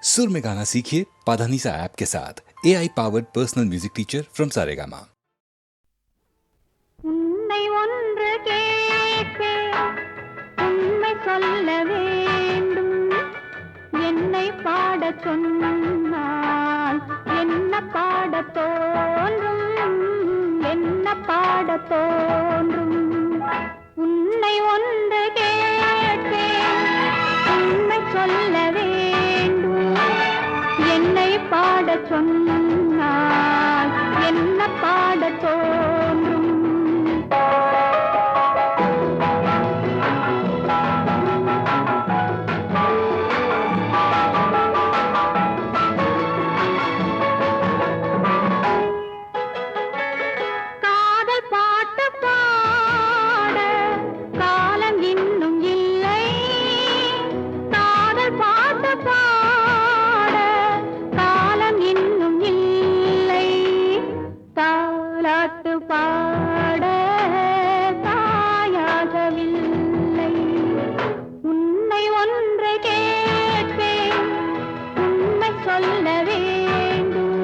सुर में गाना सीखिए पाधानीसा ऐप के साथ। AI powered personal music teacher from Saregama. உன்னை ஒன்று கேட்பேன், உண்மை சொல்ல வேண்டும். என்னை பாடச் சொன்னால் என்ன பாடத் தோன்றும், என்ன பாடத் தோன்றும். உன்னை ஒன்று கேட்பேன், உண்மை சொல்ல வேண்டும். என்னை பாடச் சொன்னால் என்ன பாடத் தோன்றும். காதல் பாட்டு பாட காலம் இன்னும் இல்லை. காதல் பாட்டு பாட காலம் இன்னும் இல்லை. தாலாட்டு பாட தாயாகவில்லை. உன்னை ஒன்று கேட்பேன், உண்மை சொல்ல வேண்டும்.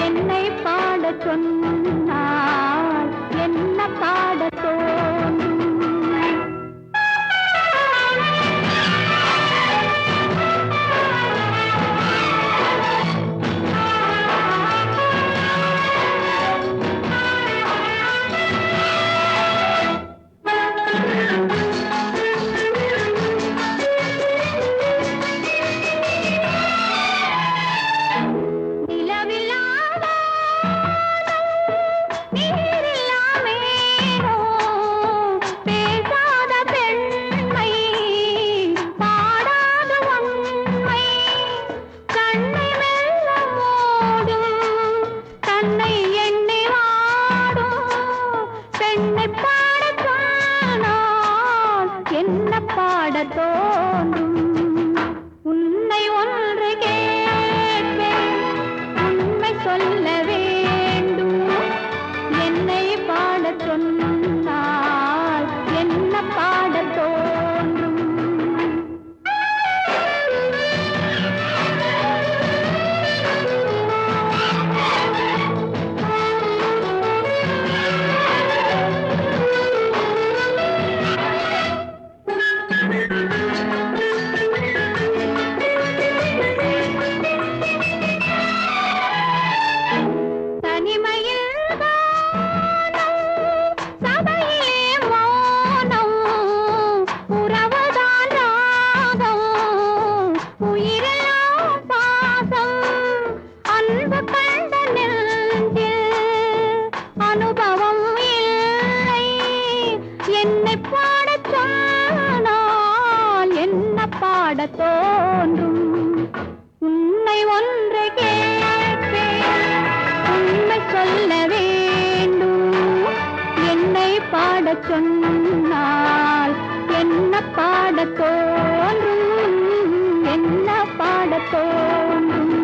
என்னை பாடச் சொன்னால் என்ன பாடத் தோன்றும். நிலவில்லாத நீரில்லாமேனோ பேசாத பெண்மை, பாடாத உண்மை. கண்ணை மெல்ல மூடும், தன்னை எண்ணி வாடும். பெண்ணை பாடச் சொன்னால் என்ன பாடத் தோன்றும். உன்னை ஒன்று கேட்பேன், உண்மை சொல்ல வேண்டும். என்னை பாடச் சொன்னால் என்ன பாடத் தோன்றும். தனிமையில் வானம், சபையிலே மௌனம். உறவுதான் ராகம், உயிரெல்லாம் பாசம். அன்பு கண்ட நெஞ்சில் அனுபவம் இல்லை. என்னை பாடச் சொன்னால் என்ன பாடத் தோன்றும். உன்னை ஒன்று கேட்பேன், உண்மை சொல்ல வேண்டும். என்னை பாடச் சொன்னால் என்ன பாடத் தோன்றும், என்ன பாடத் தோன்றும்.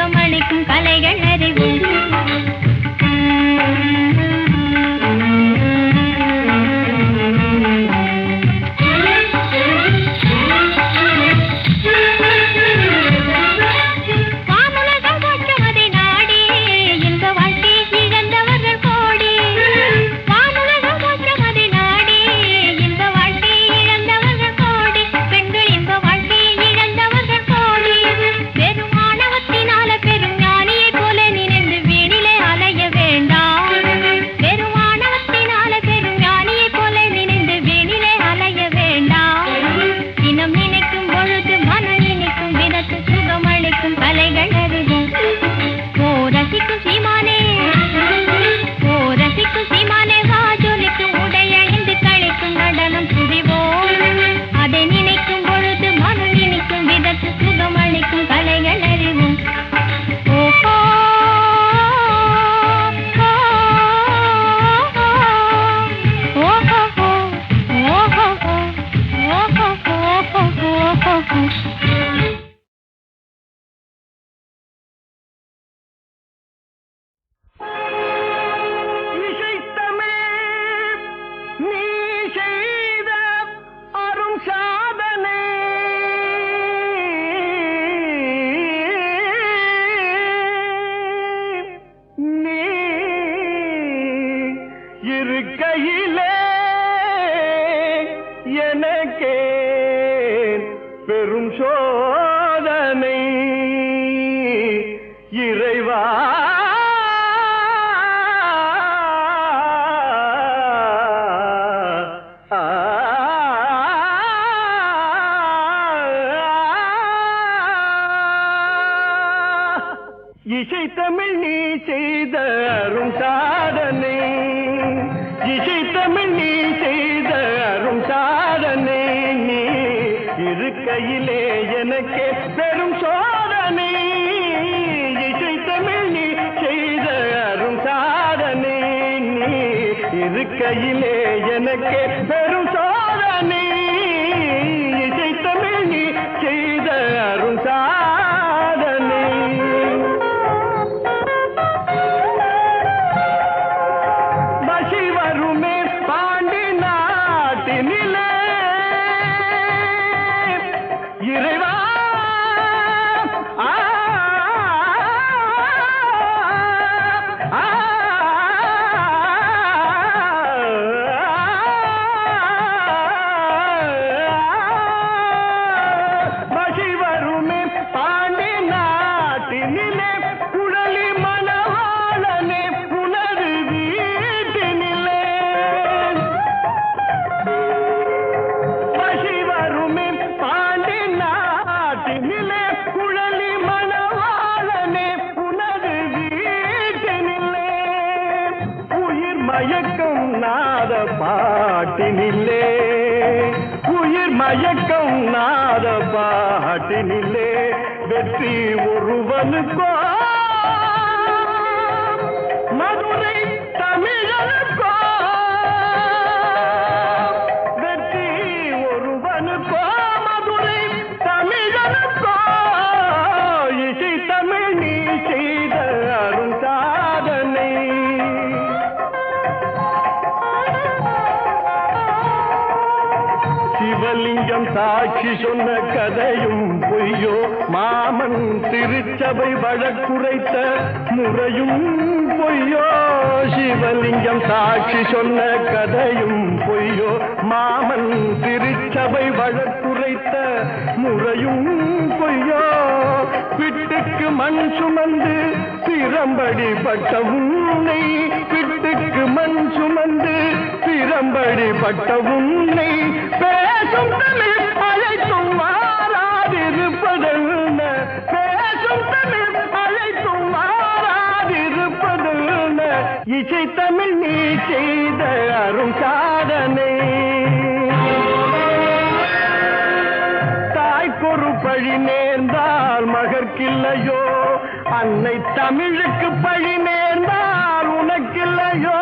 சுகமளிக்கும் கலைகள் அறிவோம். இசை தமிழ் நீ செய்த அரும் சாதனை, இசை தமிழ் நீ செய்த அரும் சாதனை, நீ இருக்கையிலே எனக்கே பெரும் சோதனை. இசை தமிழ் நீ செய்த அரும் சாதனை, நீ இருக்கையிலே எனக்கே பெரும் சோதனை. இசை தமிழ் நீ செய்த அரும் சாதனை. மயக்கம் நாத பாட்டினில்லே, உயிர் மயக்கம் நாத பாட்டினில்லே, வெற்றி ஒருவனுக்கோ மதுரை தமிழனுக்கோ, வெற்றி ஒருவனுக்கோ மதுரை தமிழனுக்கோ, இசை தமிழ் நீ செய்த அரும் சாதனை. சிவலிங்கம் சாட்சி சொன்ன கதையும் பொய்யோ, மாமன் திருச்சபை வழக்குரைத்த முறையும் பொய்யோ. சிவலிங்கம் சாட்சி சொன்ன கதையும் பொய்யோ, மாமன் திருச்சபை வழக்குரைத்த முறையும் பொய்யோ. பிட்டுக்கு மண் சுமந்து திறம்படி பட்ட உன்னை, பிட்டுக்கு மண் சுமந்து திறம்படி பட்ட உன்னை, பேசும் தமிழ் அழைத்தும் மாறாதிருப்பதென்ன, பேசும் தமிழ் அழைத்தும் மாறாதிருப்பதென்ன, இசை தமிழ் நீ செய்த அரும் சாதனை. தாய்க்கொரு பழி நேர்ந்தால் மகற்கில்லையோ, அன்னை தமிழுக்கு பழி நேர்ந்தால் உனக்கில்லையோ.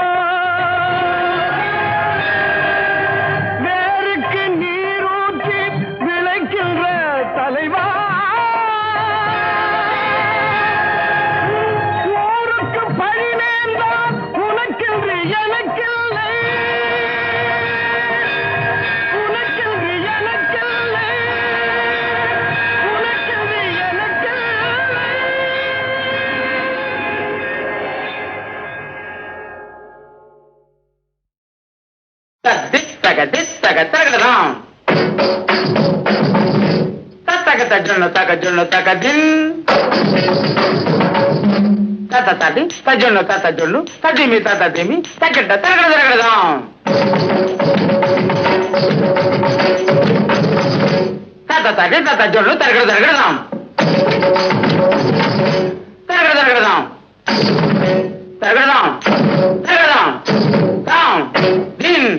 வேருக்கு நீரூற்றி விளைக்கின்ற தலைவா, జొన్న తక జొన్న తక దిన్ తాత తాటి తజొన్న తాత జొల్లు తదిమి తాత దిమి తగ్గడ్డ తరగడ తరగడదాం తాత తాటి తాత జొల్లు తరగడ తరగడదాం తరగడ తరగడదాం తరగడదాం తరగడదాం తాం దిన్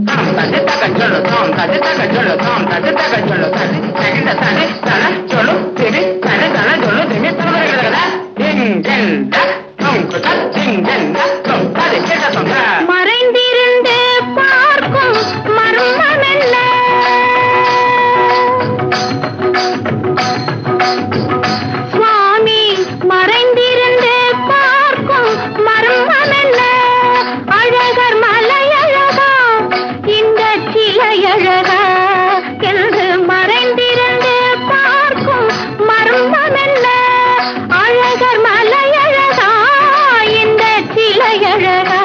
తాం తాటి తక జొల్లు తాం తాటి తక జొల్లు తాం తాటి తక జొల్లు తాటి తగ్గడ్డ తాటి తల జొల్లు దిమి తాటి తల జొల్లు దిమి తరగడ కదా மறைந்திருந்து பார்க்கும் மர்மமெல்ல சுவாமி மறைந்திருந்து பார்க்கும் மர்மமெல்ல அழகர் மலையழகா இந்த சிலையழகா என்று மறைந்திருந்து பார்க்கும் மர்மமெல்ல அழகர் மலையழகா இந்த சிலையழகா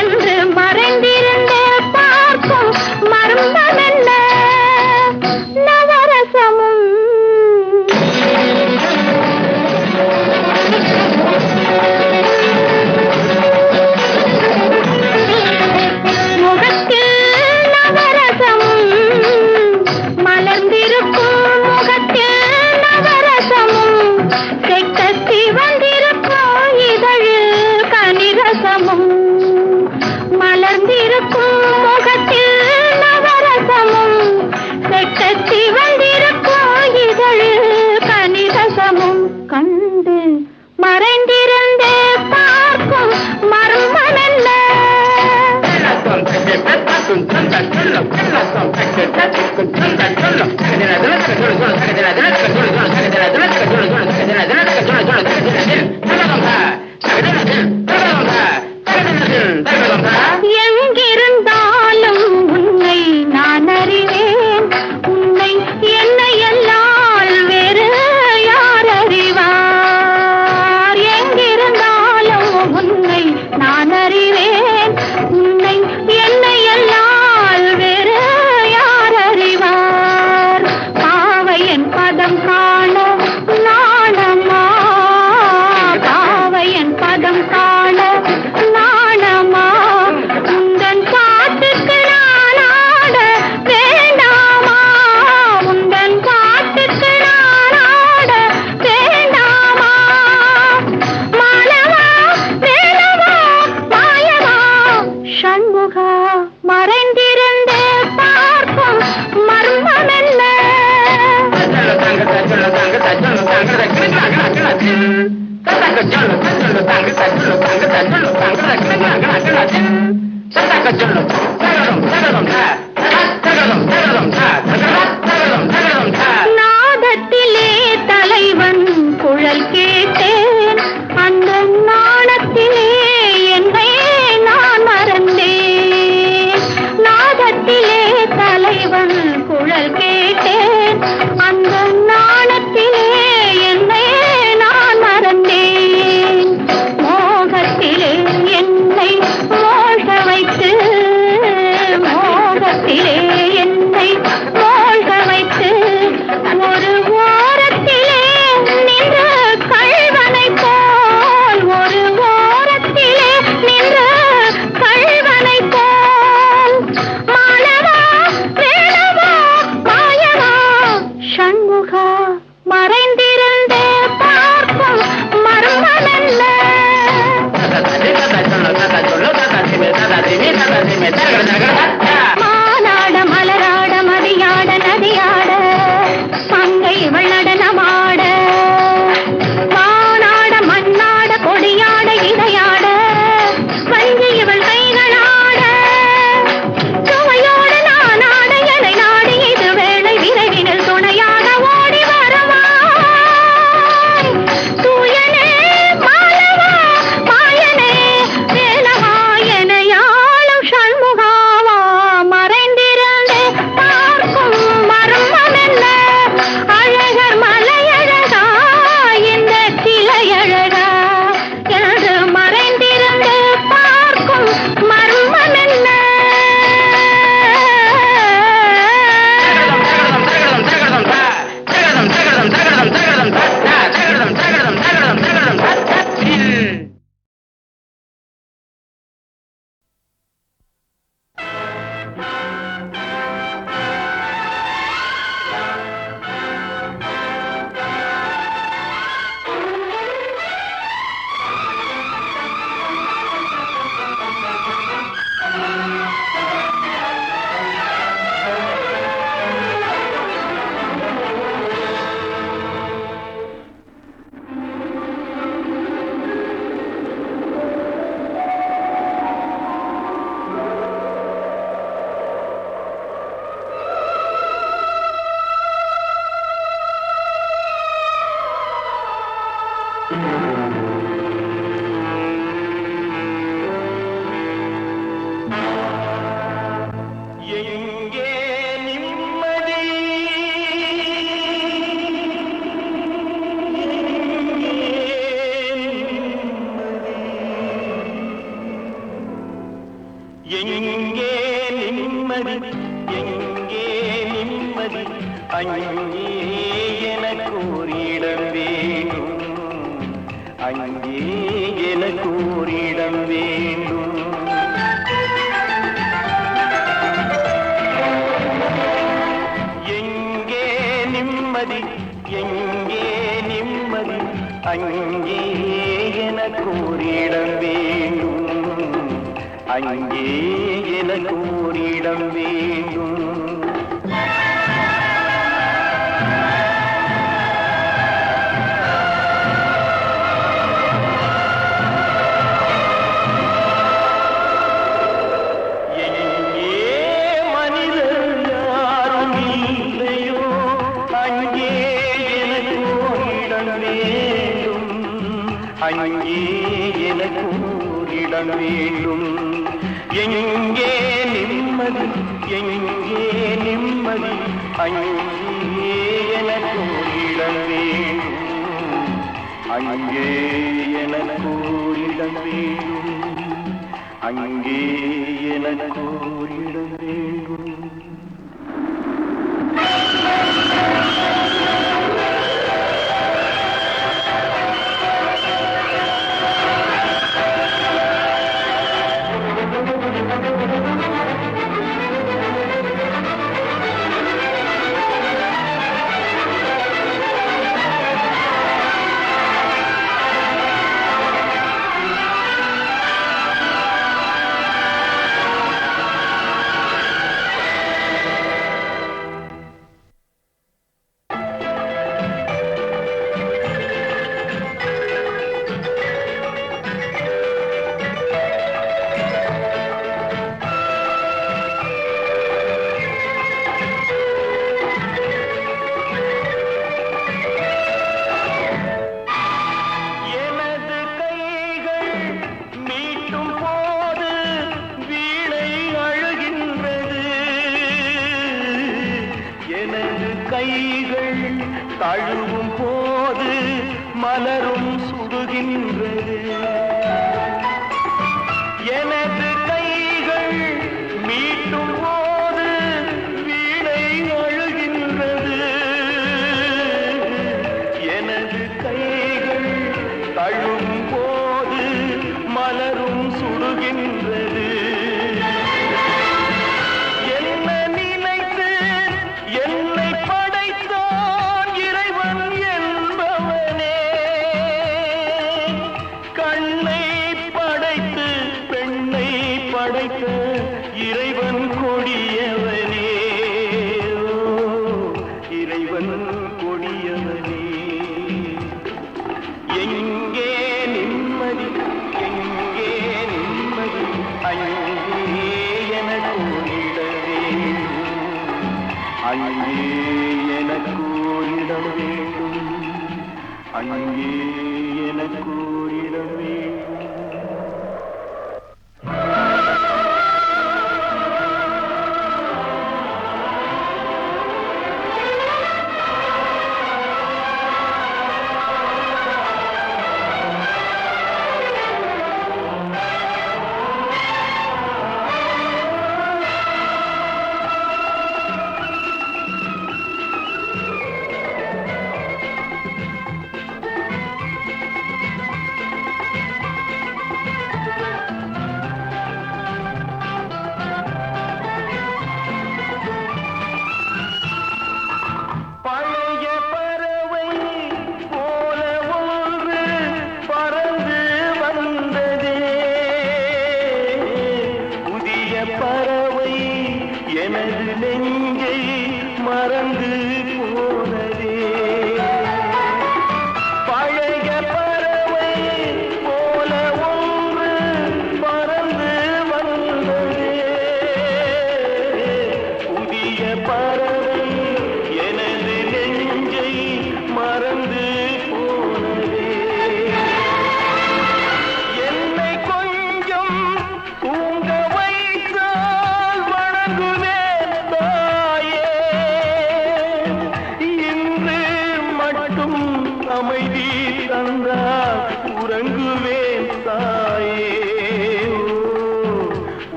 என்று மறைந்திருந்து பார்க்கும் மர்மமெல்ல நவரசமும் முகத்தில் நவரசமும் மலர்ந்திருக்கும் முகத்தில் நவரசமும் செக்கத்தி வந்திருக்கும் இதழில் கனிரசமும் மலர்ந்திருக்கும் முகத்தில் நவரசமும் செக்கத்தி வந்திருக்கும் இதழில் கனிரசமும் கண்டு மறைந்திருந்தே பார்க்கும் மர்மமெல்ல எங்கிருந்தாலும் உன்னை நான் அறிவேன் உன்னை என்னை எல்லால் வேறு யார் அறிவார் எங்கிருந்தாலும் உன்னை நான் அறிவேன் உன்னை என்னை எல்லால் வேறு யார் அறிவார் பாவையன் பதம் காண நாணமா பாவையன் பதம் காண நாணமா உந்தன் பாட்டுக்கு நான் ஆட வேண்டாமா உந்தன் பாட்டுக்கு நான் ஆட வேண்டாமா மாலவா வேலவா மாயவா சண்முகா மறைந்திருந்தே பார்க்கும் மர்மமெல்ல நாதத்திலே தலைவன் குழல் கேட்டேன் அந்த நாணத்திலே என்னை நான் மறந்தேன் நாதத்திலே தலைவன் குழல் கேட்டேன் அந்த நாணத்திலே என்னை நான் மறந்தேன் மோகத்திலே என்னை மோக வைத்து மோகத்திலே என்னை மோக வைத்து ஒரு ஓரத்திலே நின்று கள்வனை போல் ஒரு ஓரத்திலே எங்கே நிம்மதி எங்கே நிம்மதி எங்கே நிம்மதி அங்கே எனக்கு ஒரு இடம் வேணும் அங்கே எனக்கு ஒரு இடம் வேண்டும் எங்கே நிம்மதி எங்கே நிம்மதி அங்கே எனக்கு ஒரு இடம் வேண்டும் அங்கே எனக்கு ஒரு இடம் வேண்டும் அங்கே எனக்கு இடம் வேண்டும் எங்கே நிம்மதி எங்கே நிம்மதி அங்கே எனக்கு இடம் வேண்டும் அங்கே எனக்கு இடம் வேண்டும் அங்கே எனக்கு இடம் வேண்டும் கைகள் தழுவும் போது மலரும் சுடுகின்றது எனது கைகள் மீட்டும் போது வீணை அழுகின்றது எனது கைகள் தழுவும் போது மலரும் சுடுகின்றது இறைவன் கொடியவனே இறைவன் கொடியவனே எங்கே நிம்மதி எங்கே நிம்மதி அங்கே எனக்கு இட வேண்டும் அங்கே எனக்கு இட வேண்டும் அங்கே எனக்கு இட வேண்டும்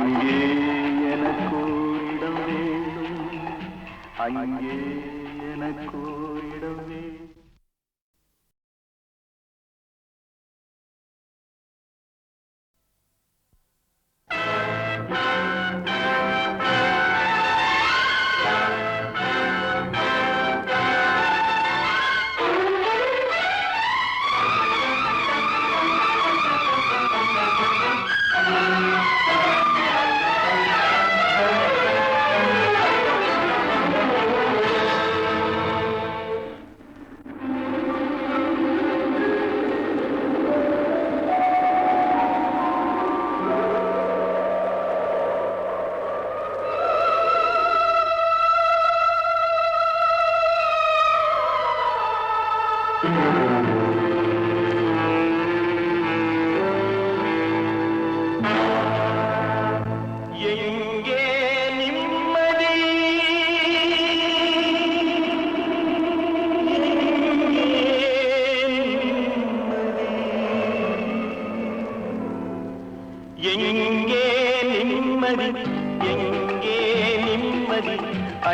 அங்கே எனக்கு இடம் வேண்டும், அங்கே எனக்கு இடம் வேண்டும்.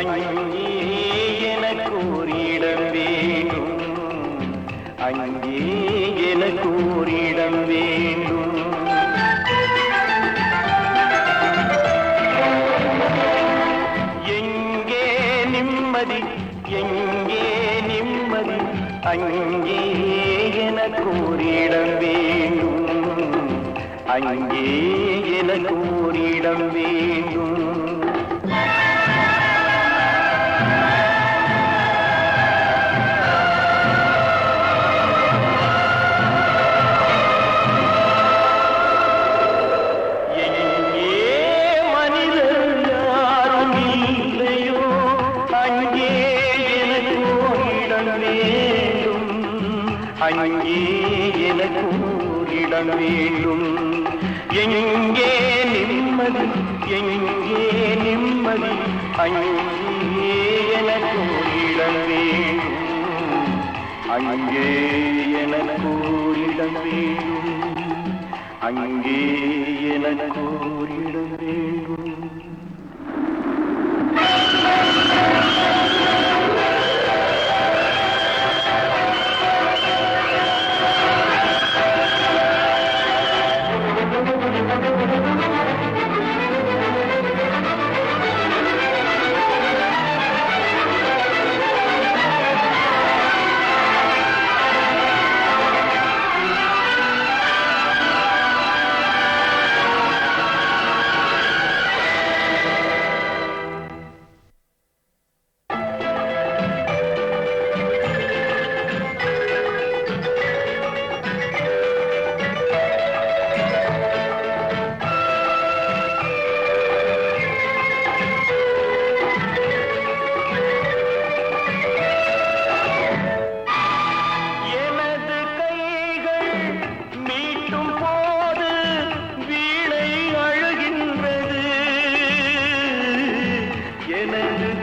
அங்கே எனக்கு ஒரு இடம் வேண்டும், அங்கே எனக்கு ஒரு இடம் வேண்டும். எங்கே நிம்மதி, எங்கே நிம்மதி, அங்கே எனக்கு ஒரு இடம் வேண்டும், அங்கே எனக்கு ஒரு இடம் வேண்டும். அங்கே எனக்கு இடம் வேண்டும். எங்கே நிம்மதி, எங்கே நிம்மதி, அங்கே எனக்கு இடம் வேண்டும், அங்கே எனக்கு இடம் வேண்டும், அங்கே எனக்கு இடம் வேண்டும்.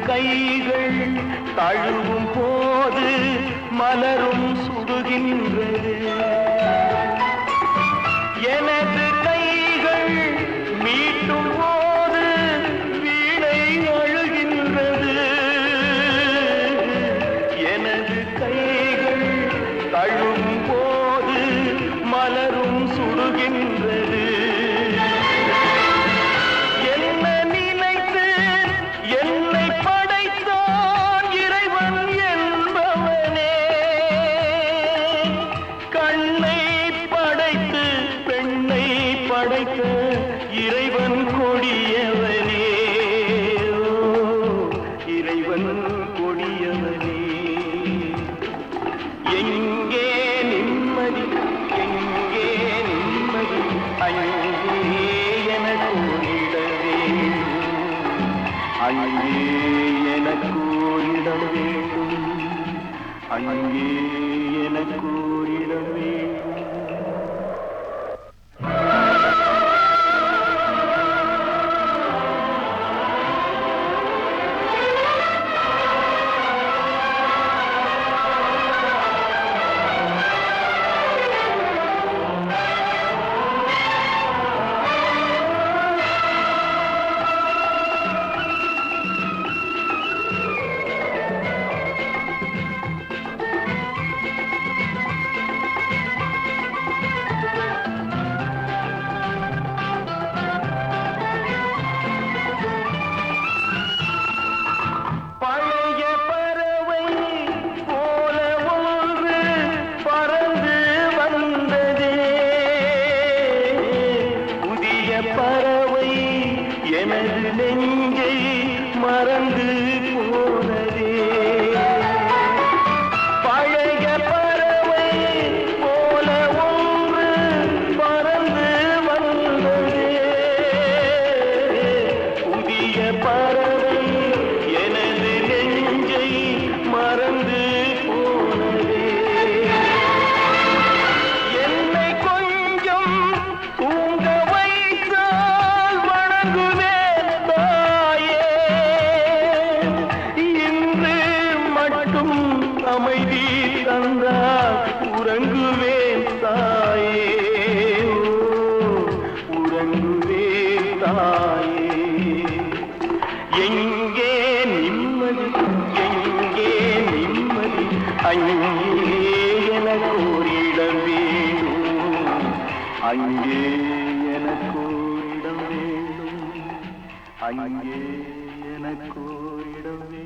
கைகள் தழுவும் போது மலரும் சுடுகின்றது. எனது கைகள் மீட்டும் போது வீணை அழுகின்றது. எனது கைகள் தழுவும் போது மலரும் சுடுகின்றது. இறைவன் கொடியவனே, இறைவன் கொடியவனே. எங்கே நிம்மதி, எங்கே நிம்மதி, அங்கே எனக்கு இட வேண்டும், அங்கே எனக்கு இட வேண்டும், அங்கே எனக்கு இட வேண்டும். நெஞ்சை மறந்து போனதே பழைய பறவை போல ஒன்று பறந்து வந்ததே புதிய பறவை எனது நெஞ்சை மறந்து போனதே என்னை கொஞ்சம் தூங்க வைத்தால் வணங்குவேன் தாயே இன்று மட்டும் அமைதி தந்தால் உறங்குவேன் தாயே உறங்குவேன் தாயே எங்கே நிம்மதி எங்கே நிம்மதி அங்கே எனக்கு ஒரு இடம் வேணும் அங்கே எனக்கு ஒரு இடம் வேணும் அங்கே எனக்கு ஒரு இடம் வேணும்